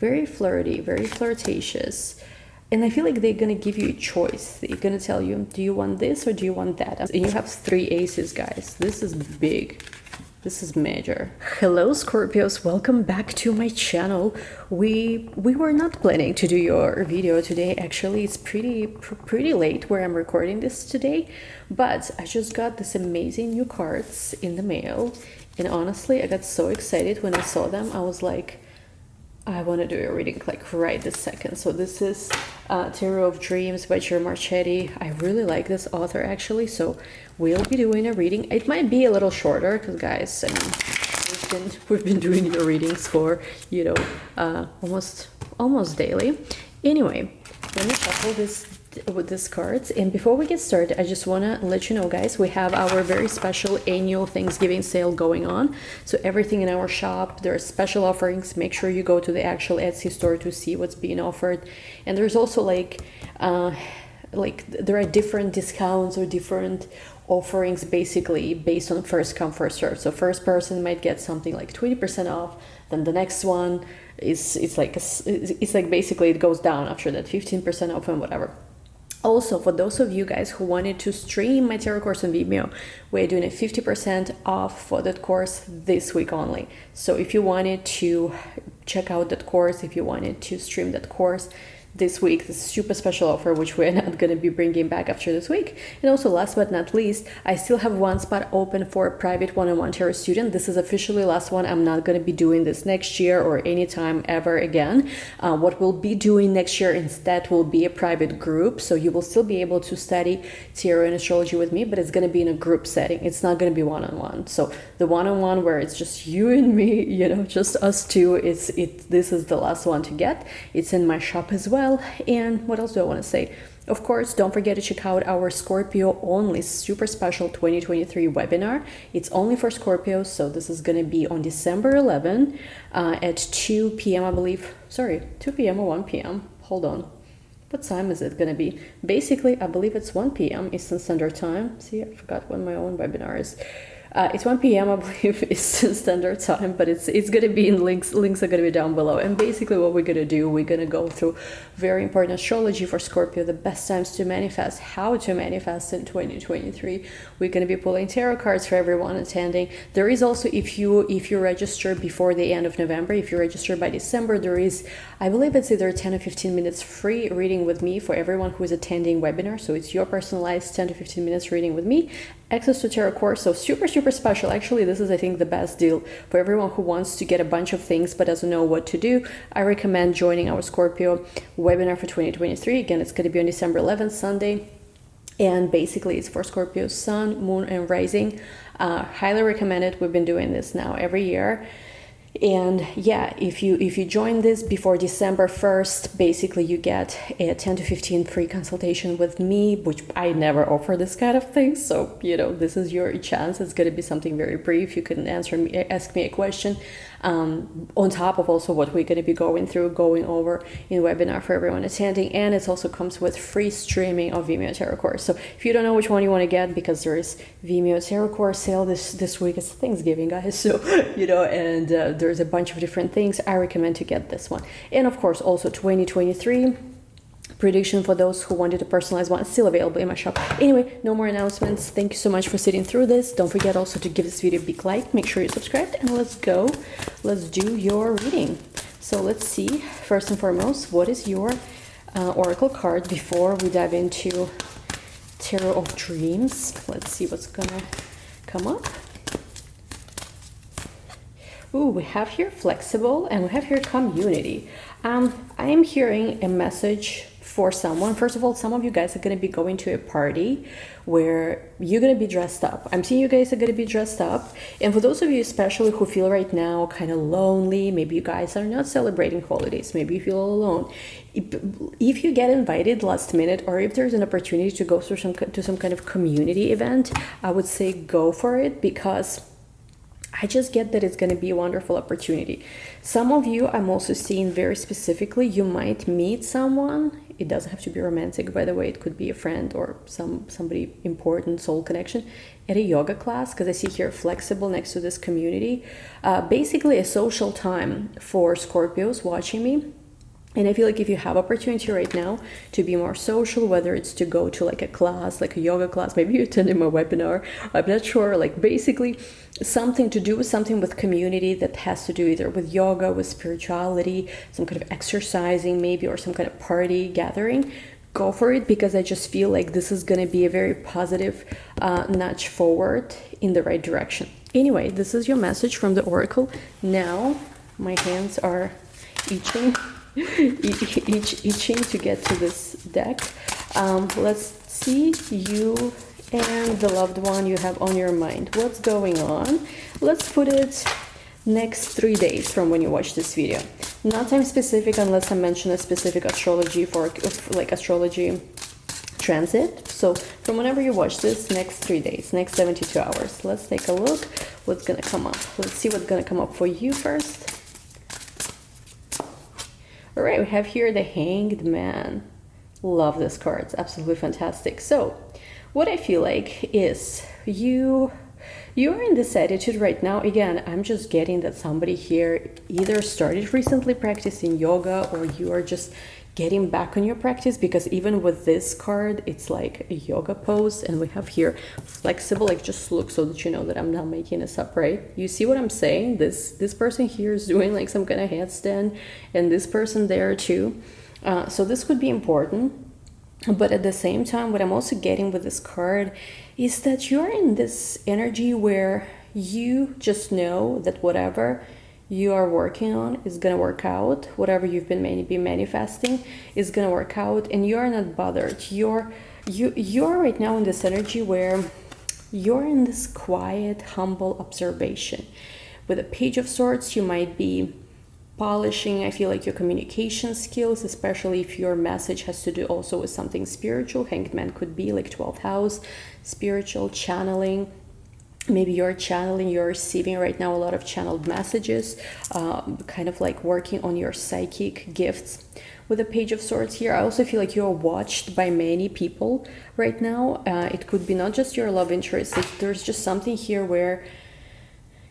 very flirty, very flirtatious. And I feel like they're gonna give you a choice. They're gonna tell you, do you want this or do you want that? And you have 3 aces, guys. This is big. This is major. Hello Scorpios, welcome back to my channel. We were not planning to do your video today. Actually, it's pretty late where I'm recording this today, but I just got this amazing new cards in the mail, and honestly, I got so excited when I saw them. I was like, I want to do a reading like right this second. So this is Tarot of Dreams by Jerry Marchetti. I really like this author actually, so we'll be doing a reading. It might be a little shorter because, guys, I mean, we've been doing your readings for, you know, almost daily. Anyway, let me shuffle this with these cards, and before we get started, I just want to let you know, guys, we have our very special annual Thanksgiving sale going on. So everything in our shop, there are special offerings. Make sure you go to the actual Etsy store to see what's being offered. And there's also like there are different discounts or different offerings, basically based on first come first serve. So first person might get something like 20% off, then the next one is it's like basically it goes down after that, 15% off and whatever. Also, for those of you guys who wanted to stream my tarot course on Vimeo, we're doing a 50% off for that course this week only. So if you wanted to check out that course, if you wanted to stream that course this week, this super special offer, which we're not going to be bringing back after this week. And also, last but not least, I still have one spot open for a private one-on-one tarot student. This is officially last one. I'm not going to be doing this next year or anytime ever again. What we'll be doing next year instead will be a private group. So you will still be able to study tarot and astrology with me, but it's going to be in a group setting. It's not going to be one-on-one. So the one-on-one where it's just you and me, you know, just us two, this is the last one to get. It's in my shop as well. And what else do I want to say? Of course, don't forget to check out our Scorpio only super special 2023 webinar. It's only for Scorpios, so this is going to be on December 11 at 2 p.m. I believe. Sorry, 2 p.m. or 1 p.m. Hold on. What time is it going to be? Basically, I believe it's 1 p.m. Eastern Standard Time. See, I forgot when my own webinar is. It's 1 p.m. I believe Eastern Standard Time, but it's going to be in links. Links are going to be down below. And basically what we're going to do, we're going to go through very important astrology for Scorpio, the best times to manifest, how to manifest in 2023. We're going to be pulling tarot cards for everyone attending. There is also, if you register before the end of November, if you register by December, there is, I believe it's either 10 or 15 minutes free reading with me for everyone who is attending webinar. So it's your personalized 10 to 15 minutes reading with me. Access to tarot course, so super special. Actually, this is, I think, the best deal for everyone who wants to get a bunch of things but doesn't know what to do. I recommend joining our Scorpio webinar for 2023. Again, it's going to be on December 11th, Sunday, and basically it's for Scorpio's sun, moon, and rising. Highly recommend it. We've been doing this now every year. And yeah, if you join this before December 1st, basically you get a 10 to 15 free consultation with me, which I never offer this kind of thing. So, you know, this is your chance. It's going to be something very brief. You can ask me a question on top of also what we're going to be going over in webinar for everyone attending. And it also comes with free streaming of Vimeo Tarot course. So if you don't know which one you want to get, because there is Vimeo Tarot course sale this week, it's Thanksgiving, guys. So, you know, and there's a bunch of different things. I recommend to get this one. And of course, also 2023 prediction for those who wanted a personalized one, still available in my shop. Anyway, no more announcements. Thank you so much for sitting through this. Don't forget also to give this video a big like. Make sure you're subscribed, and let's go. Let's do your reading. So let's see, first and foremost, what is your oracle card before we dive into Tarot of Dreams. Let's see what's gonna come up. Ooh, we have here flexible, and we have here community. I am hearing a message for someone. First of all, some of you guys are going to be going to a party where you're going to be dressed up. I'm seeing you guys are going to be dressed up. And for those of you especially who feel right now kind of lonely, maybe you guys are not celebrating holidays, maybe you feel all alone. If you get invited last minute, or if there's an opportunity to go through some kind of community event, I would say go for it, because I just get that it's going to be a wonderful opportunity. Some of you, I'm also seeing very specifically, you might meet someone It doesn't have to be romantic, by the way. It could be a friend or somebody important, soul connection, at a yoga class, because I see here flexible next to this community. Basically a social time for Scorpios watching me. And I feel like if you have opportunity right now to be more social, whether it's to go to like a class, like a yoga class, maybe you attended my webinar, I'm not sure, like basically something to do with something with community that has to do either with yoga, with spirituality, some kind of exercising maybe, or some kind of party gathering, go for it, because I just feel like this is going to be a very positive nudge forward in the right direction. Anyway, this is your message from the Oracle. Now my hands are itching. Itching to get to this deck. Let's see you and the loved one you have on your mind. What's going on? Let's put it next 3 days from when you watch this video. Not time specific unless I mention a specific astrology for like astrology transit. So from whenever you watch this, next 3 days, next 72 hours. Let's take a look what's gonna come up. Let's see what's gonna come up for you first. All right, we have here the Hanged Man. Love this card. It's absolutely fantastic. So what I feel like is you're in this attitude right now. Again, I'm just getting that somebody here either started recently practicing yoga, or you are just getting back on your practice, because even with this card, it's like a yoga pose, and we have here flexible, like just look so that you know that I'm not making this up, right? You see what I'm saying? This person here is doing like some kind of headstand, and this person there too. So this could be important. But at the same time, what I'm also getting with this card is that you're in this energy where you just know that whatever you are working on is going to work out. Whatever you've been maybe manifesting is going to work out, and you're not bothered. You're right now in this energy where you're in this quiet, humble observation. With a Page of Swords, you might be polishing, I feel like, your communication skills, especially if your message has to do also with something spiritual. Hanged Man could be like 12th house, spiritual, channeling. Maybe you're channeling, you're receiving right now a lot of channeled messages, kind of like working on your psychic gifts. With the Page of Swords here, I also feel like you're watched by many people right now. It could be not just your love interest. There's just something here where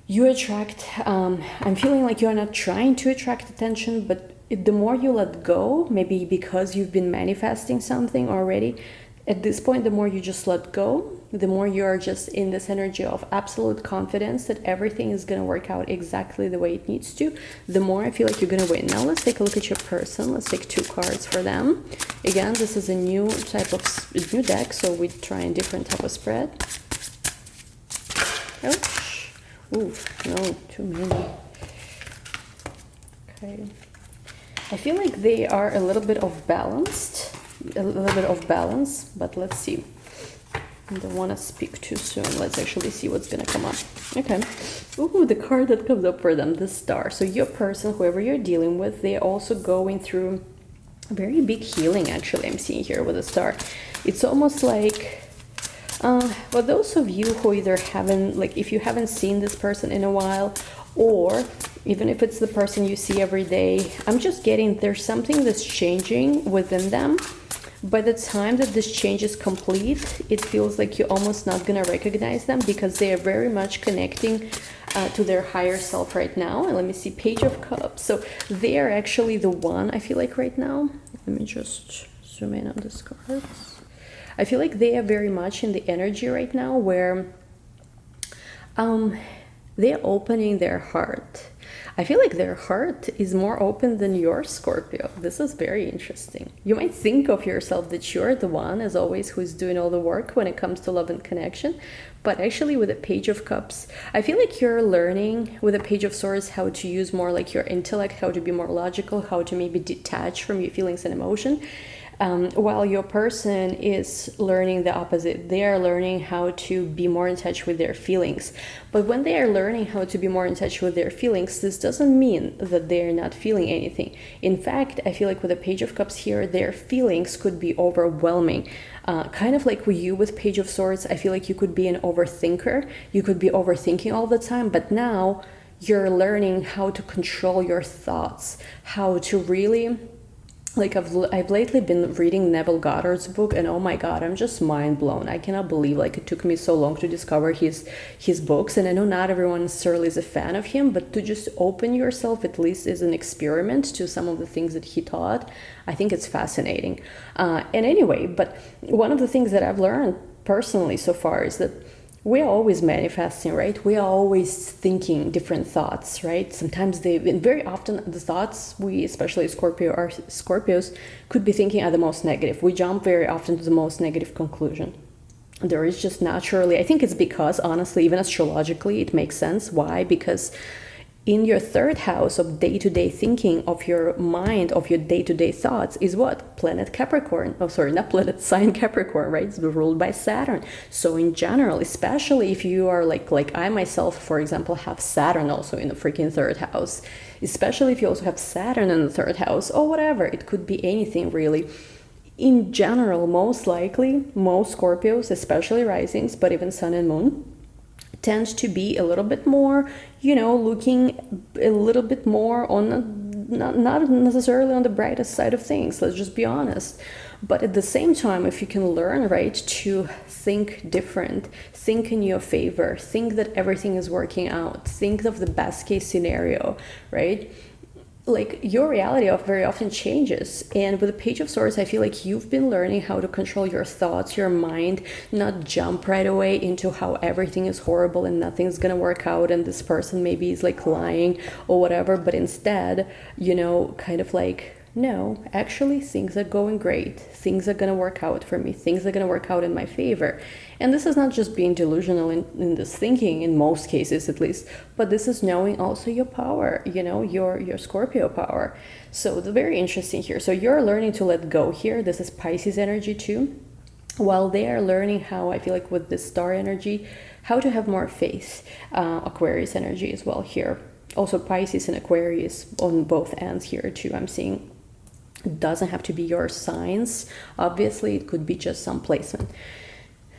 you attract, I'm feeling like you're not trying to attract attention, but the more you let go, maybe because you've been manifesting something already, at this point, the more you just let go, the more you're just in this energy of absolute confidence that everything is going to work out exactly the way it needs to, the more I feel like you're going to win. Now let's take a look at your person. Let's take 2 cards for them. Again, this is a new type of new deck, so we try a different type of spread. Ouch. Ooh, no, too many. Okay. I feel like they are a little bit off balanced. But let's see. I don't want to speak too soon. Let's actually see what's gonna come up. Okay. Ooh, the card that comes up for them, the Star. So your person, whoever you're dealing with, they're also going through very big healing, actually, I'm seeing here with the Star. It's almost like, for those of you who either haven't, like if you haven't seen this person in a while, or even if it's the person you see every day, I'm just getting there's something that's changing within them. By the time that this change is complete, it feels like you're almost not going to recognize them, because they are very much connecting to their higher self right now. And let me see, Page of Cups. So they are actually the one, I feel like, right now. Let me just zoom in on this cards. I feel like they are very much in the energy right now where they're opening their heart. I feel like their heart is more open than yours, Scorpio. This is very interesting. You might think of yourself that you're the one, as always, who's doing all the work when it comes to love and connection. But actually with the Page of Cups, I feel like you're learning with the Page of Swords how to use more like your intellect, how to be more logical, how to maybe detach from your feelings and emotion. While your person is learning the opposite. They are learning how to be more in touch with their feelings. But when they are learning how to be more in touch with their feelings, this doesn't mean that they're not feeling anything. In fact, I feel like with the Page of Cups here, their feelings could be overwhelming. Kind of like with you with Page of Swords, I feel like you could be an overthinker. You could be overthinking all the time, but now you're learning how to control your thoughts, how to really Like I've lately been reading Neville Goddard's book, and oh my god, I'm just mind blown. I cannot believe like it took me so long to discover his books, and I know not everyone necessarily is a fan of him, but to just open yourself at least as an experiment to some of the things that he taught, I think it's fascinating. And anyway, but one of the things that I've learned personally so far is that we are always manifesting, right? We are always thinking different thoughts, right? Sometimes and very often the thoughts we, especially Scorpios, could be thinking are the most negative. We jump very often to the most negative conclusion. There is just naturally, I think it's because honestly, even astrologically, it makes sense. Why? Because in your third house of day-to-day thinking, of your mind, of your day-to-day thoughts is what? Planet Capricorn. Oh, sorry, not planet, sign Capricorn, right? It's ruled by Saturn. So in general, especially if you are like I myself, for example, have Saturn also in the freaking third house, especially if you also have Saturn in the third house or whatever, it could be anything really. In general, most likely, most Scorpios, especially risings, but even Sun and Moon, tends to be a little bit more, looking a little bit more on, not necessarily on the brightest side of things, let's just be honest. But at the same time, if you can learn, right, to think different, think in your favor, think that everything is working out, think of the best case scenario, right? Like your reality very often changes. And with the Page of Swords, I feel like you've been learning how to control your thoughts, your mind, not jump right away into how everything is horrible and nothing's gonna work out and this person maybe is like lying or whatever, but instead, kind of like, no, actually things are going great. Things are going to work out for me. Things are going to work out in my favor. And this is not just being delusional in this thinking, in most cases at least, but this is knowing also your power, your Scorpio power. So it's very interesting here. So you're learning to let go here. This is Pisces energy too. While they are learning how, I feel like with this star energy, how to have more faith. Aquarius energy as well here. Also Pisces and Aquarius on both ends here too, I'm seeing. It doesn't have to be your signs. Obviously, it could be just some placement.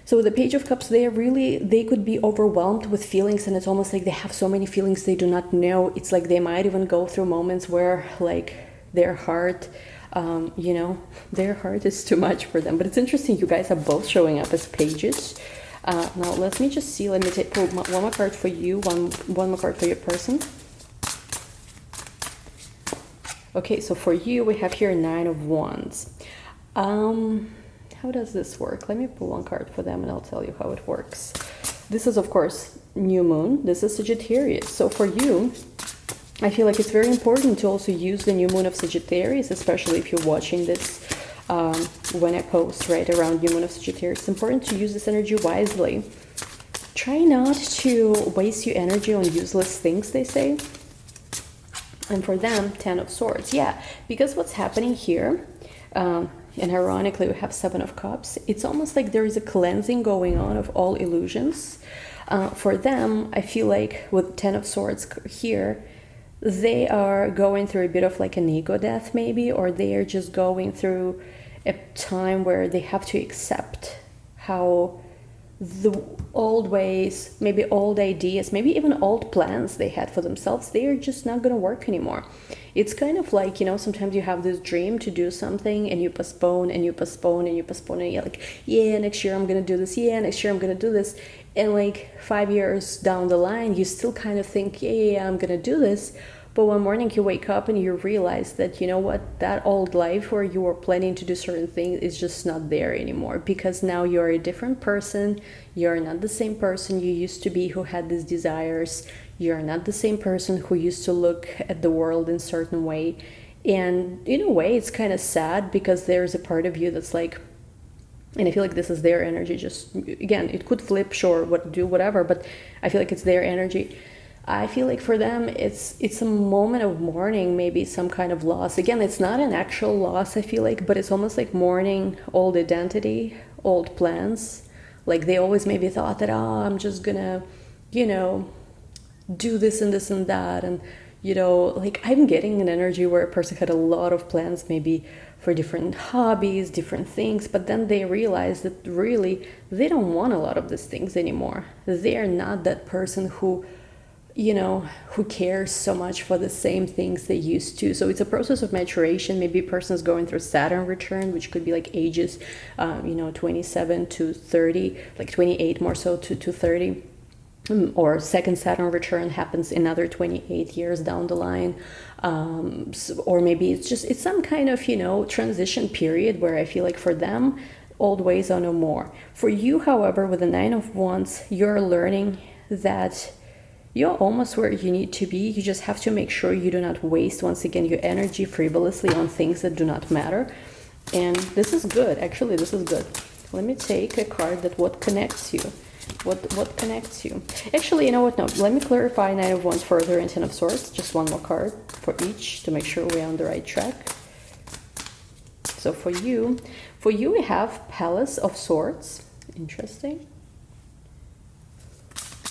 So with the Page of Cups, they could be overwhelmed with feelings, and it's almost like they have so many feelings they do not know. It's like they might even go through moments where like their heart, their heart is too much for them. But it's interesting, you guys are both showing up as pages. Now let me just see, let me pull one more card for you, one more card for your person. Okay, so for you, we have here 9 of Wands. How does this work? Let me pull one card for them and I'll tell you how it works. This is, of course, new moon. This is Sagittarius. So for you, I feel like it's very important to also use the new moon of Sagittarius, especially if you're watching this when I post right around new moon of Sagittarius. It's important to use this energy wisely. Try not to waste your energy on useless things, they say. And for them, 10 of Swords. Yeah, because what's happening here, and ironically we have 7 of Cups, it's almost like there is a cleansing going on of all illusions. For them, I feel like with 10 of Swords here, they are going through a bit of like an ego death maybe, or they are just going through a time where they have to accept how the old ways, maybe old ideas, maybe even old plans they had for themselves, they are just not going to work anymore. It's kind of like, sometimes you have this dream to do something and you postpone and you postpone and you postpone and you're like, yeah, next year I'm going to do this. Yeah, next year I'm going to do this. And like 5 years down the line, you still kind of think, yeah, I'm going to do this. But one morning you wake up and you realize that, that old life where you were planning to do certain things is just not there anymore, because now you're a different person. You're not the same person you used to be who had these desires. You're not the same person who used to look at the world in a certain way. And in a way, it's kind of sad because there's a part of you that's like, and I feel like this is their energy. Just, again, it could flip, sure, whatever, but I feel like it's their energy. I feel like for them, it's a moment of mourning, maybe some kind of loss. Again, it's not an actual loss, I feel like, but it's almost like mourning old identity, old plans. Like they always maybe thought that, I'm just gonna, do this and this and that. And, like I'm getting an energy where a person had a lot of plans, maybe for different hobbies, different things, but then they realize that really they don't want a lot of these things anymore. They are not that person who you know, who cares so much for the same things they used to. So it's a process of maturation. Maybe a person's going through Saturn return, which could be like ages, you know, 27 to 30, like 28 more so to 30. Or second Saturn return happens another 28 years down the line. Or maybe it's some kind of, you know, transition period where I feel like for them, old ways are no more. For you, however, with the Nine of Wands, you're learning that you're almost where you need to be. You just have to make sure you do not waste, once again, your energy frivolously on things that do not matter. And this is good. Actually, this is good. Let me take a card that what connects you. What connects you? Actually, you know what? No, let me clarify Nine of Wands further and Ten of Swords. Just one more card for each to make sure we're on the right track. So for you we have Palace of Swords. Interesting.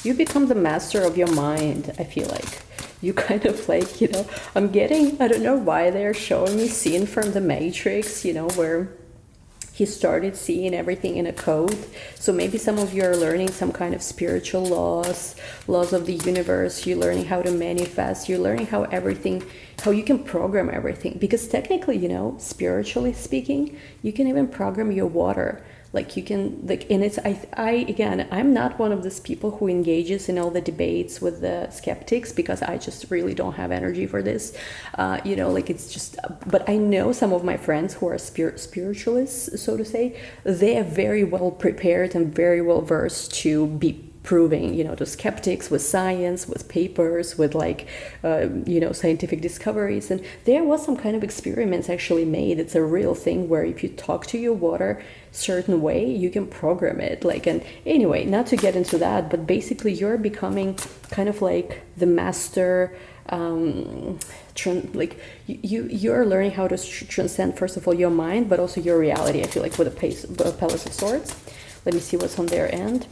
You become the master of your mind, I feel like. You kind of like, you know, I'm getting, I don't know why they're showing me scene from the Matrix, you know, where he started seeing everything in a code. So maybe some of you are learning some kind of spiritual laws of the universe. You're learning how to manifest. You're learning how you can program everything. Because technically, you know, spiritually speaking, you can even program your water. Like you can, like, and it's, again, I'm not one of these people who engages in all the debates with the skeptics, because I just really don't have energy for this. You know, like it's just, but I know some of my friends who are spiritualists, so to say, they are very well prepared and very well versed to be proving, you know, to skeptics with science, with papers, with like, you know, scientific discoveries. And there was some kind of experiments actually made. It's a real thing where if you talk to your water certain way, you can program it. Like, and anyway, not to get into that, but basically you're becoming kind of like the master, like you're learning how to transcend, first of all, your mind, but also your reality, I feel like, with a Palace of Swords. Let me see what's on their end.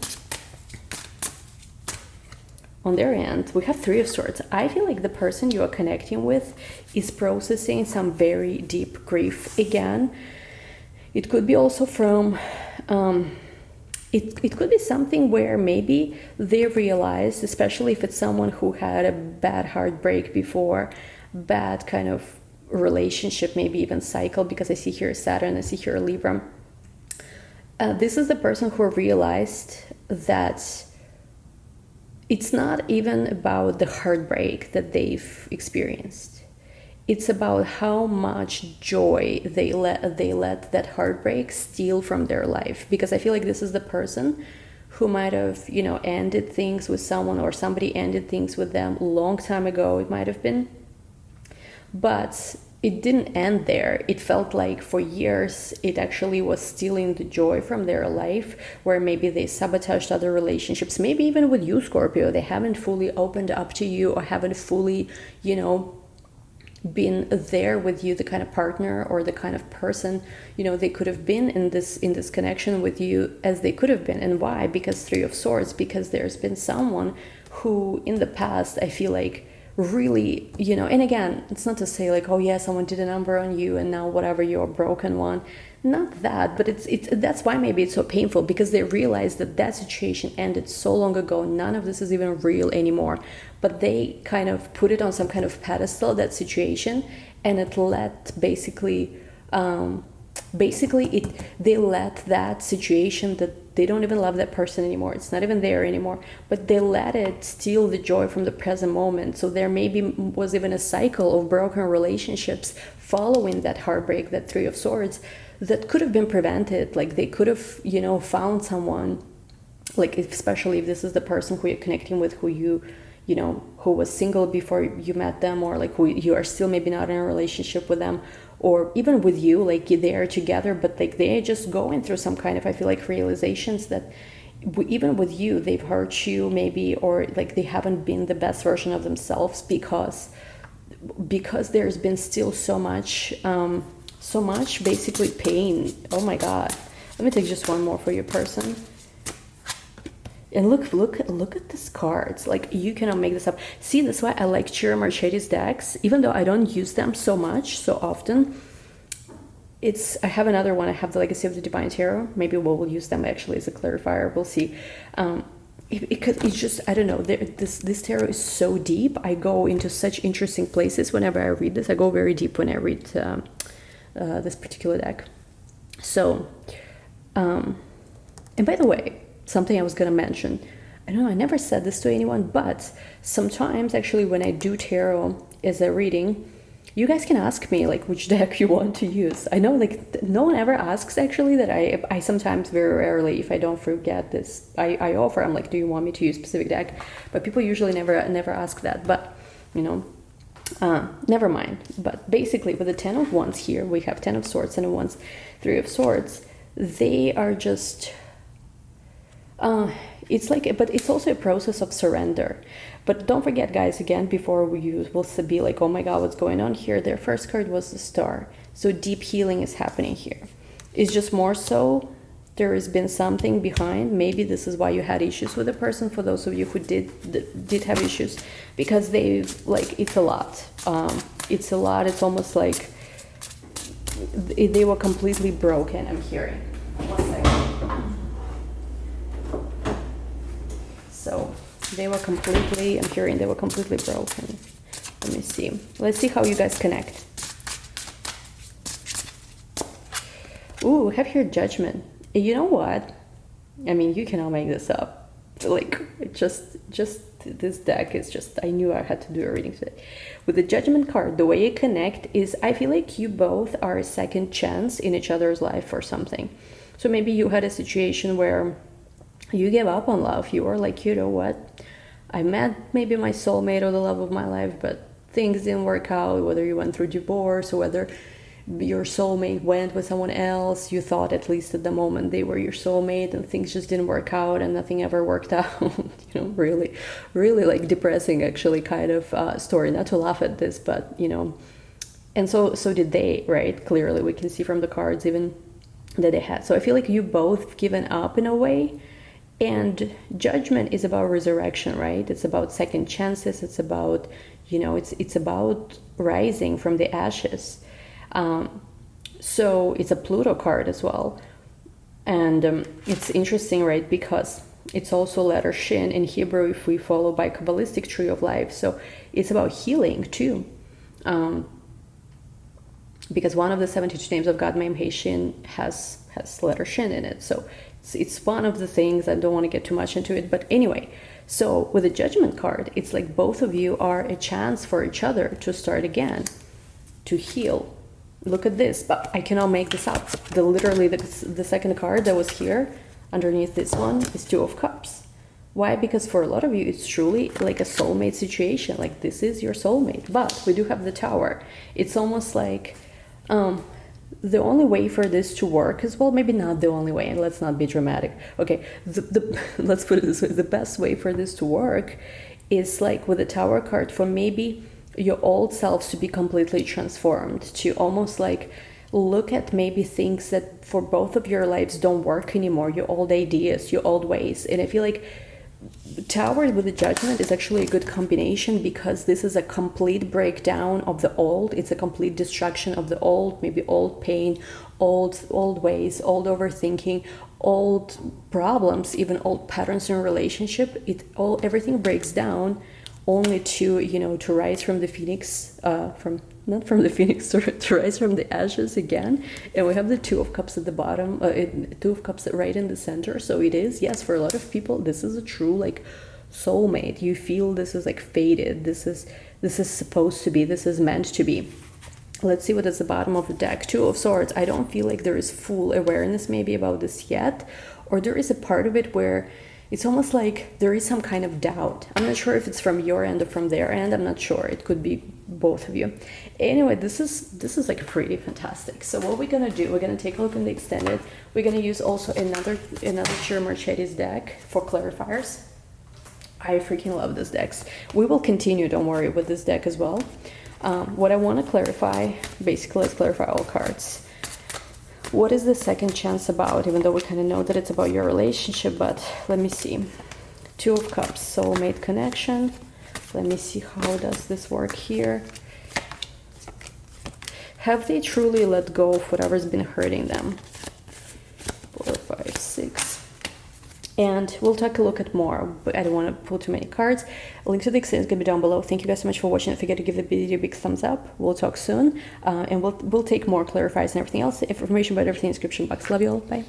On their end, we have Three of Swords. I feel like the person you are connecting with is processing some very deep grief again. It could be also from, it could be something where maybe they realized, especially if it's someone who had a bad heartbreak before, bad kind of relationship, maybe even cycle, because I see here Saturn, I see here Libra. This is the person who realized that it's not even about the heartbreak that they've experienced. It's about how much joy they let that heartbreak steal from their life. Because I feel like this is the person who might have, you know, ended things with someone, or somebody ended things with them a long time ago, it might have been. But it didn't end there. It felt like for years it actually was stealing the joy from their life, where maybe they sabotaged other relationships. Maybe even with you, Scorpio, they haven't fully opened up to you, or haven't fully, you know, been there with you, the kind of partner or the kind of person, you know, they could have been in this connection with you as they could have been. And why? Because Three of Swords, because there's been someone who in the past, I feel like, really, you know, and again, it's not to say like, oh yeah, someone did a number on you and now whatever, you're a broken one. Not that, but it's that's why maybe it's so painful, because they realized that situation ended so long ago. None of this is even real anymore. But they kind of put it on some kind of pedestal, that situation, and it let basically they let that situation, that they don't even love that person anymore, it's not even there anymore, but they let it steal the joy from the present moment. So there maybe was even a cycle of broken relationships following that heartbreak, that Three of Swords, that could have been prevented. Like they could have, you know, found someone, like especially if this is the person who you're connecting with, who you know, who was single before you met them, or like who you are still maybe not in a relationship with them, or even with you, like they are together, but like they're just going through some kind of, I feel like, realizations that even with you, they've hurt you maybe, or like they haven't been the best version of themselves, because there's been still so much basically pain. Oh my God. Let me take just one more for your person. And look at these cards. Like, you cannot make this up. See, that's why I like Chiro Marchetti's decks, even though I don't use them so often. I have another one. I have the Legacy of the Divine Tarot. Maybe we'll use them actually as a clarifier. We'll see. because it's just, I don't know, this tarot is so deep. I go into such interesting places whenever I read this. I go very deep when I read this particular deck. So, and by the way, something I was gonna mention, I don't know, I never said this to anyone, but sometimes actually when I do tarot as a reading, you guys can ask me like which deck you want to use. I know like no one ever asks actually, that I sometimes, very rarely, if I don't forget this, I offer, I'm like, do you want me to use specific deck? But people usually never ask that, but you know, never mind. But basically with the 10 of Wands here, we have 10 of Swords, 10 of Wands, 3 of Swords. They are just, it's like, but it's also a process of surrender. But don't forget, guys, again, before we'll be like, oh my god, what's going on here? Their first card was the Star. So deep healing is happening here. It's just more so there has been something behind. Maybe this is why you had issues with a person, for those of you who did have issues, because they, like, it's a lot. It's a lot. It's almost like they were completely broken, I'm hearing. 1 second. So they were completely, I'm hearing they were completely broken. Let me see. Let's see how you guys connect. Ooh, have here Judgment. You know what? I mean, you cannot make this up. Like, just this deck is just, I knew I had to do a reading today. With the Judgment card, the way you connect is, I feel like you both are a second chance in each other's life or something. So maybe you had a situation where you gave up on love. You were like, you know what? I met maybe my soulmate or the love of my life, but things didn't work out, whether you went through divorce or whether your soulmate went with someone else. You thought, at least at the moment, they were your soulmate, and things just didn't work out and nothing ever worked out. You know, really, really like depressing actually kind of story. Not to laugh at this, but you know, and so did they, right? Clearly we can see from the cards even that they had. So I feel like you both given up in a way. And Judgment is about resurrection, right? It's about second chances. It's about, you know, it's about rising from the ashes. So it's a Pluto card as well. And it's interesting, right? Because it's also letter Shin in Hebrew if we follow by Kabbalistic tree of life. So it's about healing too. Because one of the 72 names of God, Mem He Shin, has letter Shin in it. So it's one of the things. I don't want to get too much into it, but anyway, so with the Judgment card, it's like both of you are a chance for each other to start again, to heal. Look at this, but I cannot make this up. Literally the second card that was here underneath this one is Two of Cups. Why? Because for a lot of you, it's truly like a soulmate situation. Like, this is your soulmate. But we do have the Tower. It's almost like the only way for this to work is, well, maybe not the only way, and let's not be dramatic. Okay, let's put it this way. The best way for this to work is like with the Tower card, for maybe your old selves to be completely transformed, to almost like look at maybe things that for both of your lives don't work anymore, your old ideas, your old ways. And I feel like Tower with the Judgment is actually a good combination, because this is a complete breakdown of the old. It's a complete destruction of the old, maybe old pain, old ways, old overthinking, old problems, even old patterns in relationship. Everything breaks down, only to, you know, to rise from the phoenix, not from the phoenix, to rise from the ashes again. And we have the Two of Cups at the bottom, Two of Cups right in the center. So it is, yes, for a lot of people, this is a true like soulmate. You feel this is like fated. This is supposed to be. This is meant to be. Let's see what is the bottom of the deck. Two of Swords. I don't feel like there is full awareness maybe about this yet, or there is a part of it where it's almost like there is some kind of doubt. I'm not sure if it's from your end or from their end. I'm not sure. It could be both of you. Anyway, this is like pretty fantastic. So what we're gonna do, we're gonna take a look in the extended. We're gonna use also another Shira Marchetti's deck for clarifiers. I freaking love this decks. We will continue, don't worry, with this deck as well. What I want to clarify, basically, let's clarify all cards. What is the second chance about? Even though we kind of know that it's about your relationship, but let me see. Two of Cups, soulmate connection. Let me see, how does this work here? Have they truly let go of whatever's been hurting them? 4, 5, 6. And we'll take a look at more, but I don't want to pull too many cards. A link to the extent is going to be down below. Thank you guys so much for watching. Don't forget to give the video a big thumbs up. We'll talk soon, and we'll take more clarifiers and everything else. Information about everything in the description box. Love you all. Bye.